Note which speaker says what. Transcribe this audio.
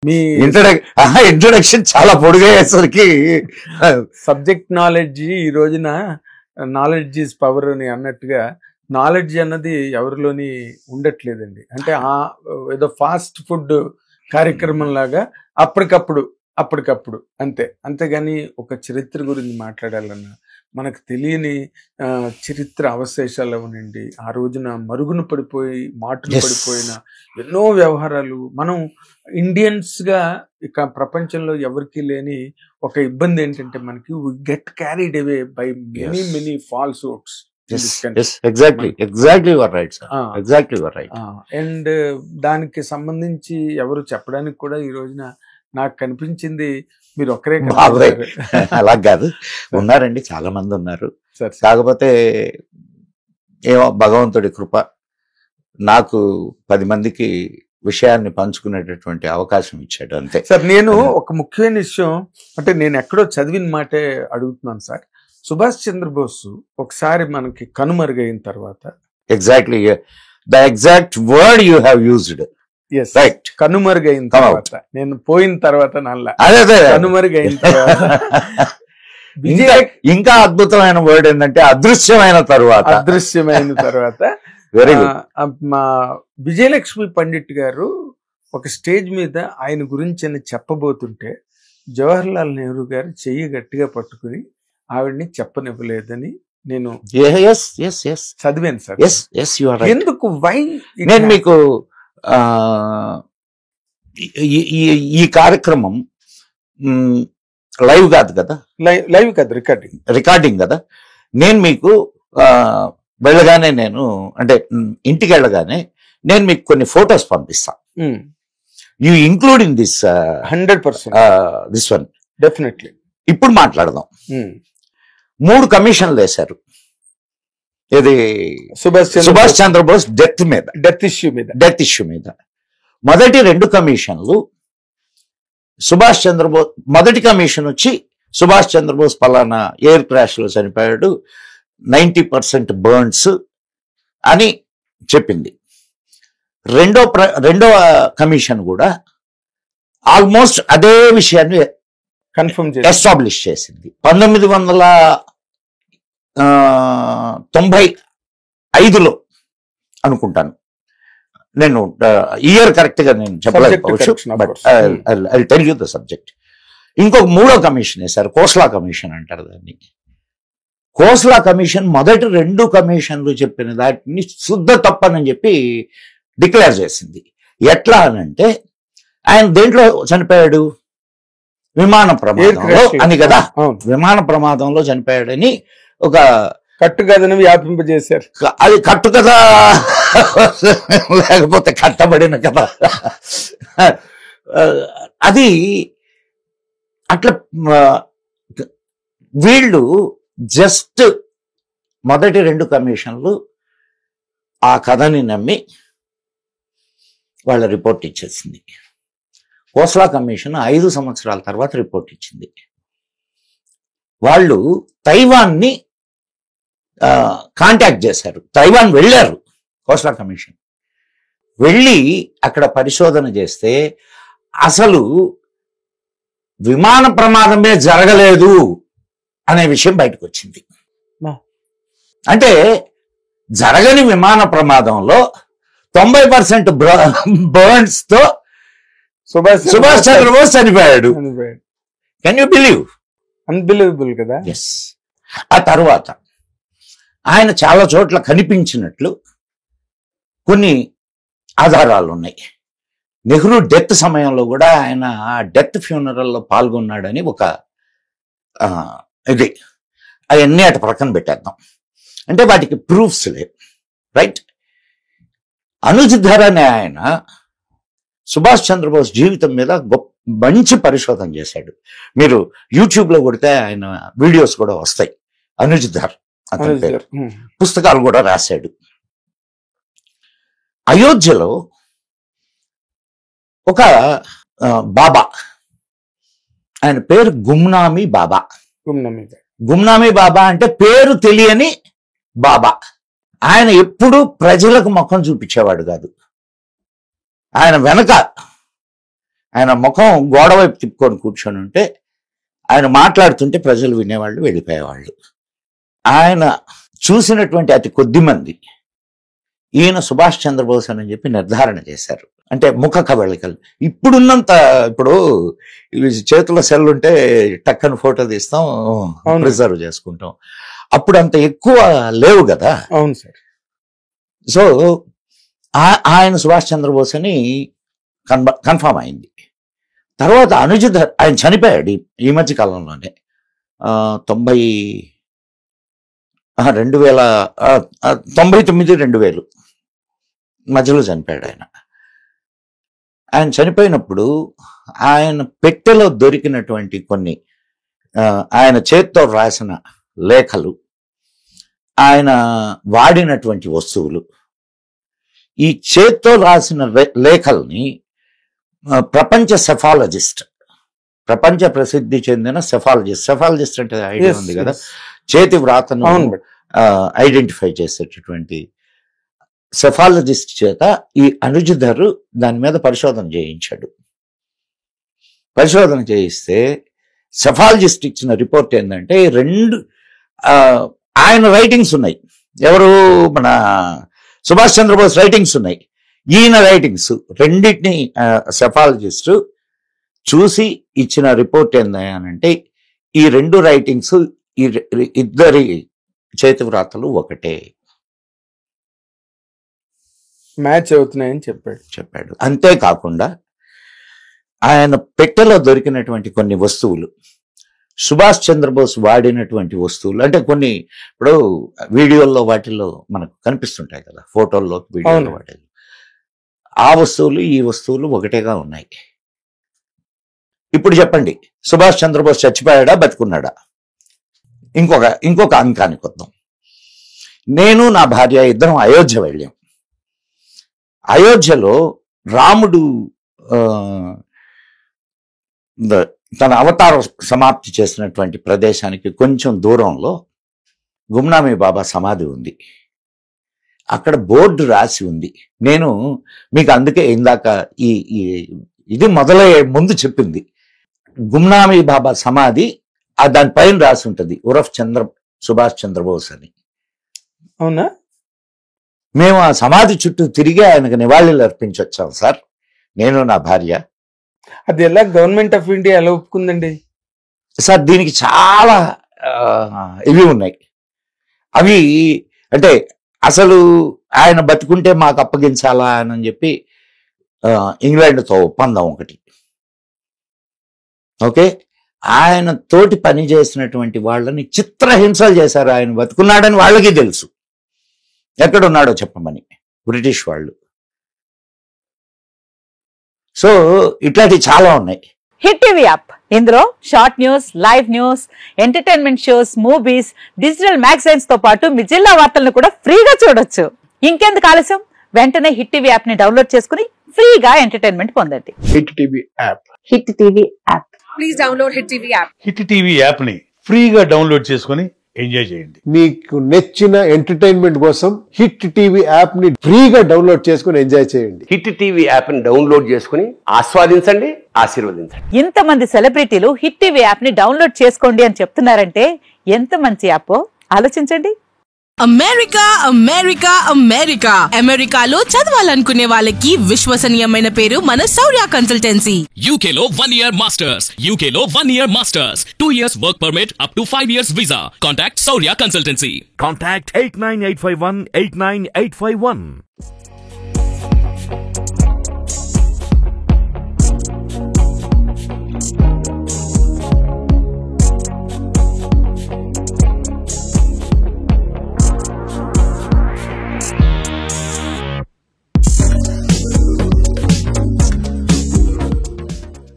Speaker 1: మీ
Speaker 2: introduction చాలా పొడిగేసరికి
Speaker 1: subject knowledge ఈ రోజున నాలెడ్జ్ ఈజ్ పవర్ అని అన్నట్టుగా నాలెడ్జ్ అన్నది ఎవరిలోని ఉండట్లేదండి. అంటే ఏదో ఫాస్ట్ ఫుడ్ కార్యక్రమం లాగా అప్పటికప్పుడు అంతే. అంతేగాని ఒక చరిత్ర గురించి మాట్లాడాలన్నా మనకు తెలియని చరిత్ర అవశేషాలు అవనండి, ఆ రోజున మరుగున పడిపోయి మాటలు పడిపోయిన ఎన్నో వ్యవహారాలు. మనం ఇండియన్స్ గా ఇక ప్రపంచంలో ఎవరికి లేని ఒక ఇబ్బంది ఏంటంటే మనకి we get carried away by many false hopes. And దానికి సంబంధించి ఎవరు చెప్పడానికి కూడా ఈ రోజున నాకు కనిపించింది మీరు ఒక్కరే.
Speaker 2: అలా కాదు, ఉన్నారండి, చాలా మంది ఉన్నారు. కాకపోతే ఏమో భగవంతుడి కృప, నాకు 10 మందికి విషయాన్ని పంచుకునేటటువంటి అవకాశం ఇచ్చాడు అంతే
Speaker 1: సార్. నేను ఒక ముఖ్యమైన విషయం అంటే నేను ఎక్కడో చదివిన మాటే అడుగుతున్నాను సార్. సుభాష్ చంద్రబోస్ ఒకసారి మనకి కనుమరుగైన తర్వాత,
Speaker 2: exactly the exact word you have used, right,
Speaker 1: కనుమరుగైన తర్వాత, నేను పోయిన తర్వాత నల్ల కనుమరుగైన తర్వాత.
Speaker 2: ఇంకా అద్భుతమైన వర్డ్ ఏంటంటే అదృశ్యమైన తర్వాత వెరీ గుడ్.
Speaker 1: మా విజయలక్ష్మి పండిట్ గారు ఒక స్టేజ్ మీద ఆయన గురించి అని చెప్పబోతుంటే జవహర్లాల్ నెహ్రూ గారు చెయ్యి గట్టిగా పట్టుకుని ఆవిడ్ని చెప్పనివ్వలేదని నేను చదివాను సార్. ఎందుకు వై?
Speaker 2: నేను మీకు ఈ కార్యక్రమం లైవ్ కాదు కదా,
Speaker 1: లైవ్ కాదు,
Speaker 2: రికార్డింగ్ కదా. నేను మీకు వెళ్ళగానే, నేను అంటే ఇంటికి వెళ్ళగానే నేను మీకు కొన్ని ఫొటోస్ పంపిస్తాను. You include in this
Speaker 1: 100%
Speaker 2: this one
Speaker 1: definitely.
Speaker 2: ఇప్పుడు మాట్లాడదాం. 3 కమిషన్లు వేశారు. ఇది సుభాష్ చంద్రబోస్ డెత్ ఇష్యూ మీద. మొదటి 2 కమిషన్లు సుభాష్ చంద్రబోస్, మొదటి కమిషన్ వచ్చి సుభాష్ చంద్రబోస్ పలానా ఎయిర్ క్రాష్ లో చనిపోయాడు, 90% బర్న్స్ అని చెప్పింది. రెండవ కమిషన్ కూడా ఆల్మోస్ట్ అదే విషయాన్ని
Speaker 1: కన్ఫర్మ్
Speaker 2: ఎస్టాబ్లిష్ చేసింది. 1995లో అనుకుంటాను, నేను ఇయర్ కరెక్ట్ గా నేను చెప్పలేకపోవచ్చు, but I tell you the subject. ఇంకొక 3వ కమిషన్ వేశారు, కోస్లా కమిషన్ అంటారు దాన్ని. కోస్లా కమిషన్ మొదటి 2 కమిషన్లు చెప్పిన దాటిని శుద్ధ తప్పనని చెప్పి డిక్లేర్ చేసింది. ఎట్లా అనంటే ఆయన దేంట్లో చనిపోయాడు, విమాన ప్రమాదంలో అని కదా, విమాన ప్రమాదంలో చనిపోయాడని ఒక
Speaker 1: కట్టు కథను వ్యాపింపజేశారు.
Speaker 2: అది కట్టు కథ లేకపోతే కట్టబడిన కథ, అది అట్లా. వీళ్ళు జస్ట్ మొదటి 2 కమిషన్లు ఆ కథని నమ్మి వాళ్ళ రిపోర్ట్ ఇచ్చేసింది. కోస్లా కమిషన్ 5 సంవత్సరాల తర్వాత రిపోర్ట్ ఇచ్చింది. వాళ్ళు తైవాన్ని కాంటాక్ట్ చేశారు, తైవాన్ వెళ్ళారు. కోస్లా కమిషన్ వెళ్ళి అక్కడ పరిశోధన చేస్తే అసలు విమాన ప్రమాదమే జరగలేదు అనే విషయం బయటకు వచ్చింది. అంటే జరగని విమాన ప్రమాదంలో 90% బర్న్స్ తో సుభాష్ చంద్రబోస్ చనిపోయాడు. Can you believe?
Speaker 1: అన్బిలీవబుల్ కదా.
Speaker 2: ఎస్. ఆ తర్వాత ఆయన చాలా చోట్ల కనిపించినట్లు కొన్ని ఆధారాలు ఉన్నాయి. నెహ్రూ డెత్ సమయంలో కూడా ఆయన డెత్ ఫ్యూనరల్లో పాల్గొన్నాడని ఒక ఇది, అవన్నీ అటు ప్రక్కన పెట్టేద్దాం. అంటే వాటికి ప్రూఫ్స్ లేవు, రైట్. అనుజ్ ధర్ అనే ఆయన సుభాష్ చంద్రబోస్ జీవితం మీద మంచి పరిశోధన చేశాడు. మీరు యూట్యూబ్లో కొడితే ఆయన వీడియోస్ కూడా వస్తాయి. అనుజ్ ధర్ అతని పేరు, పుస్తకాలు కూడా రాశాడు. అయోధ్యలో ఒక బాబా, ఆయన పేరు గుమ్నామీ బాబా. గుమ్నామీ బాబా అంటే పేరు తెలియని బాబా. ఆయన ఎప్పుడూ ప్రజలకు ముఖం చూపించేవాడు కాదు. ఆయన వెనక ఆయన ముఖం గోడ వైపు తిప్పుకొని కూర్చొని ఉంటే ఆయన మాట్లాడుతుంటే ప్రజలు వినేవాళ్ళు, వెళ్ళిపోయేవాళ్ళు. ఆయన చూసినటువంటి అతి కొద్ది మంది ఈయన సుభాష్ చంద్రబోస్ అని చెప్పి నిర్ధారణ చేశారు. అంటే ముఖ కవళికలు ఇప్పుడున్నంత, ఇప్పుడు చేతుల సెల్ ఉంటే టక్కని ఫోటో తీస్తాం, ప్రిజర్వ్ చేసుకుంటాం. అప్పుడు అంత ఎక్కువ లేవు కదా.
Speaker 1: అవును సార్.
Speaker 2: సో ఆయన సుభాష్ చంద్రబోస్ అని కన్ఫామ్ అయింది. తర్వాత అనుజధర్ ఆయన చనిపోయాడు ఈ మధ్య కాలంలోనే, 99-2000 మధ్యలో చనిపోయాడు ఆయన. ఆయన చనిపోయినప్పుడు ఆయన పెట్టెలో దొరికినటువంటి కొన్ని ఆయన చేత్తో రాసిన లేఖలు, ఆయన వాడినటువంటి వస్తువులు, ఈ చేత్తో రాసిన లేఖల్ని ప్రపంచ సెఫాలజిస్ట్, ప్రపంచ ప్రసిద్ధి చెందిన సెఫాలజిస్ట్ అంటే ఐడియా ఉంది కదా, చేతి వ్రాతను ఐడెంటిఫై చేసేటటువంటి సెఫాలజిస్ట్ చేత ఈ అనుజధర్ దాని మీద పరిశోధన చేయించాడు. పరిశోధన చేయిస్తే సెఫాలజిస్ట్ ఇచ్చిన రిపోర్ట్ ఏంటంటే, ఆయన రైటింగ్స్ ఉన్నాయి, ఎవరు మన సుభాష్ చంద్రబోస్ రైటింగ్స్ ఉన్నాయి, ఈయన రైటింగ్స్ రెండింటిని సెఫాలజిస్ట్ చూసి ఇచ్చిన రిపోర్ట్ ఏంటంటే, ఈ 2 రైటింగ్స్ ఈ ఇద్దరి చేతి వ్రాతలు ఒకటే,
Speaker 1: మ్యాచ్ అవుతున్నాయని చెప్పాడు.
Speaker 2: అంతేకాకుండా ఆయన పెట్టెలో దొరికినటువంటి కొన్ని వస్తువులు, సుభాష్ చంద్రబోస్ వాడినటువంటి వస్తువులు, అంటే కొన్ని ఇప్పుడు వీడియోల్లో వాటిల్లో మనకు కనిపిస్తుంటాయి కదా, ఫోటోల్లో వీడియోల్లో వాటిల్లో, ఆ వస్తువులు ఈ వస్తువులు ఒకటేగా ఉన్నాయి. ఇప్పుడు చెప్పండి, సుభాష్ చంద్రబోస్ చచ్చిపోయాడా బతుకున్నాడా? ఇంకొక అంకానికి వద్దాం. నేను నా భార్య ఇద్దరం అయోధ్య వెళ్ళాం. అయోధ్యలో రాముడు తన అవతార సమాప్తి చేసినటువంటి ప్రదేశానికి కొంచెం దూరంలో గుమ్నామీ బాబా సమాధి ఉంది. అక్కడ బోర్డు రాసి ఉంది. నేను మీకు అందుకే ఇందాక ఇది మొదలయ్యే ముందు చెప్పింది, గుమ్నామీ బాబా సమాధి దానిపైన రాసి ఉంటుంది ఉరఫ్ సుభాష్ చంద్రబోస్ అని.
Speaker 1: అవునా?
Speaker 2: మేము ఆ సమాధి చుట్టూ తిరిగి ఆయనకు నివాళులు అర్పించొచ్చాం సార్, నేను నా భార్య.
Speaker 1: అది ఎలా గవర్నమెంట్ ఆఫ్ ఇండియా ఎలా ఒప్పుకుందండి
Speaker 2: సార్? దీనికి చాలా ఇవి ఉన్నాయి. అవి అంటే అసలు ఆయన బతుకుంటే మాకు అప్పగించాలా అని చెప్పి ఇంగ్లాండ్తో ఒప్పందం ఒకటి. ఓకే, ఆయన తోటి పని చేసినటువంటి వాళ్ళని చిత్రహింసలు చేశారు. ఆయన బతుకున్నాడని వాళ్ళకి తెలుసు, ఎక్కడున్నాడో చెప్పమని బ్రిటిష్ వాళ్ళు. సో ఇట్లాంటివి చాలా ఉన్నాయి.
Speaker 3: హిట్ టీవీ యాప్, ఇందులో short news, live news, entertainment shows, movies, digital magazines తో పాటు మీ జిల్లా వార్తలను కూడా ఫ్రీగా చూడొచ్చు. ఇంకెందుకు ఆలస్యం, వెంటనే హిట్ టీవీ యాప్ ని డౌన్లోడ్ చేసుకుని ఫ్రీగా ఎంటర్టైన్మెంట్ పొందండి.
Speaker 1: Hit TV app.
Speaker 3: Hit TV app.
Speaker 4: Please download hit TV app.
Speaker 5: Hit TV app ని ఫ్రీగా డౌన్లోడ్ చేసుకుని ఎంజాయ్ చేయండి.
Speaker 6: మీకు నచ్చిన ఎంటర్టైన్మెంట్ కోసం హిట్ టీవీ యాప్ ని ఫ్రీగా డౌన్లోడ్ చేసుకుని ఎంజాయ్ చేయండి.
Speaker 7: హిట్ టీవీ యాప్ ని డౌన్లోడ్ చేసుకుని ఆస్వాదించండి, ఆశీర్వదించండి.
Speaker 3: ఇంతమంది సెలబ్రిటీలు హిట్ టీవీ యాప్ ని డౌన్లోడ్ చేసుకోండి అని చెప్తున్నారంటే ఎంత మంచి యాప్ ఆలోచించండి.
Speaker 4: అమెరికా అమెరికా అమెరికా అమెరికాలో చదవాలనుకునే వాళ్ళకి విశ్వసనీయమైన పేరు మన శౌర్య కన్సల్టెన్సీ.
Speaker 8: UK లో 1 year masters, UK లో 1 year masters, 2 years work permit up to 5 years visa. Contact Saurya Consultancy.
Speaker 9: Contact 89851 89851.